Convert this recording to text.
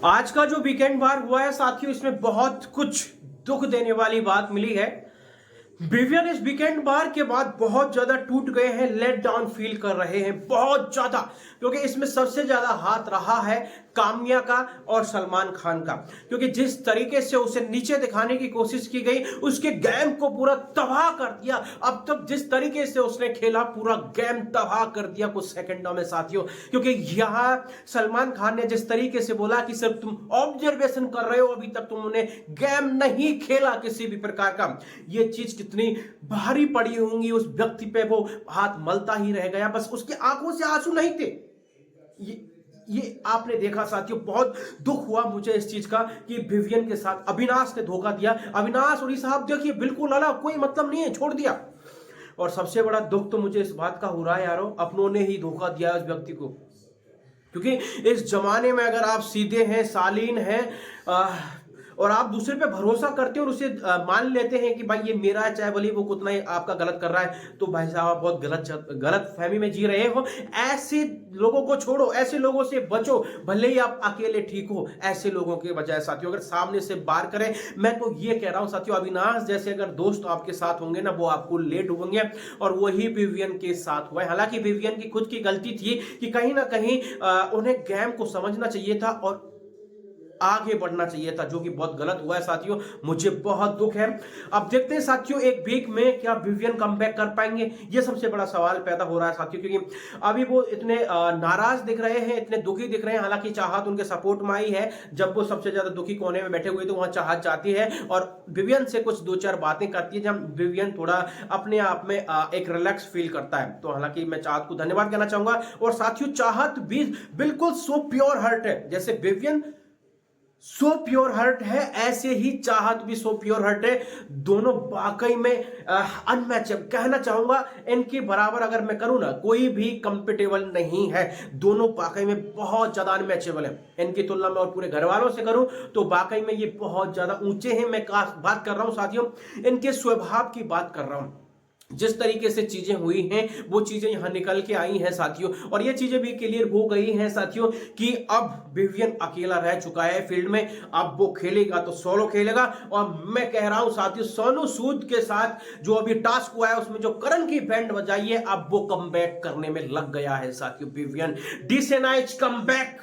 आज का जो वीकेंड बार हुआ है साथियों, इसमें बहुत कुछ दुख देने वाली बात मिली है। विवियन इस वीकेंड बार के बाद बहुत ज्यादा टूट गए हैं, लेट डाउन फील कर रहे हैं बहुत ज्यादा, क्योंकि इसमें सबसे ज्यादा हाथ रहा है काम्या का और सलमान खान का। क्योंकि जिस तरीके से उसे नीचे दिखाने की कोशिश की गई, उसके गेम को पूरा तबाह कर दिया। अब तक जिस तरीके से उसने खेला, पूरा गेम तबाह कर दिया कुछ सेकंडों में साथियों। क्योंकि यहां सलमान खान ने जिस तरीके से बोला कि सिर्फ तुम ऑब्जर्वेशन कर रहे हो, अभी तक तुमने गेम नहीं खेला किसी भी प्रकार का, ये चीज कितनी भारी पड़ी होंगी उस व्यक्ति पे। वो हाथ मलता ही रह गया, बस उसकी आंखों से आंसू नहीं थे। ये आपने देखा साथियों, बहुत दुख हुआ मुझे इस चीज का कि विवियन के साथ अविनाश ने धोखा दिया। अविनाश और साहब देखिए बिल्कुल अलग, कोई मतलब नहीं है, छोड़ दिया। और सबसे बड़ा दुख तो मुझे इस बात का हो रहा है यारों, अपनों ने ही धोखा दिया उस व्यक्ति को। क्योंकि इस जमाने में अगर आप सीधे हैं, शालीन हैं और आप दूसरे पे भरोसा करते हो और उसे मान लेते हैं कि भाई ये मेरा है, चाहे भले वो कितना ही आपका गलत कर रहा है, तो भाई साहब आप बहुत गलत फहमी में जी रहे हो। ऐसे लोगों को छोड़ो, ऐसे लोगों से बचो, भले ही आप अकेले ठीक हो। ऐसे लोगों के बजाय साथियों अगर सामने से बार करें, मैं तो ये कह रहा हूं साथियों, अविनाश जैसे अगर दोस्त आपके साथ होंगे ना, वो आपको ले डूबेंगे। और वही विवियन के साथ हुआ है। हालांकि विवियन की खुद की गलती थी कि कहीं ना कहीं उन्हें गेम को समझना चाहिए था और आगे बढ़ना चाहिए था, जो कि बहुत गलत हुआ है साथियों। मुझे बहुत दुख है। अब देखते हैं साथियों, एक वीक में क्या विवियन कमबैक कर पाएंगे, ये सबसे बड़ा सवाल पैदा हो रहा है साथियों। क्योंकि अभी वो इतने नाराज दिख रहे हैं, इतने दुखी दिख रहे हैं। हालांकि चाहत उनके सपोर्ट में आई है, जब वो सबसे ज्यादा दुखी कोने में बैठे हुए तो वहां चाहत जाती है और विवियन से कुछ दो चार बातें करती है, जब विवियन थोड़ा अपने आप में एक रिलैक्स फील करता है। तो हालांकि मैं चाहत को धन्यवाद कहना चाहूंगा। और साथियों चाहत भी बिल्कुल सो प्योर हर्ट है, जैसे विवियन सो प्योर हर्ट है, ऐसे ही चाहत भी सो प्योर हर्ट है। दोनों वाकई में अनमैचेबल कहना चाहूंगा, इनके बराबर अगर मैं करूं ना, कोई भी कंपेटेबल नहीं है। दोनों वाकई में बहुत ज्यादा अनमैचेबल है। इनकी तुलना में और पूरे घर वालों से करूं तो वाकई में ये बहुत ज्यादा ऊंचे हैं। मैं बात कर रहा हूं साथियों, इनके स्वभाव की बात कर रहा हूं। जिस तरीके से चीजें हुई हैं, वो चीजें यहां निकल के आई हैं साथियों। और ये चीजें भी क्लियर हो गई हैं साथियों कि अब विवियन अकेला रह चुका है फील्ड में। अब वो खेलेगा तो सोलो खेलेगा। और मैं कह रहा हूं साथियों, सोनू सूद के साथ जो अभी टास्क हुआ है, उसमें जो करण की बैंड बजाई है, अब वो कमबैक करने में लग गया है साथियों। Vivian डिसेनाइज comeback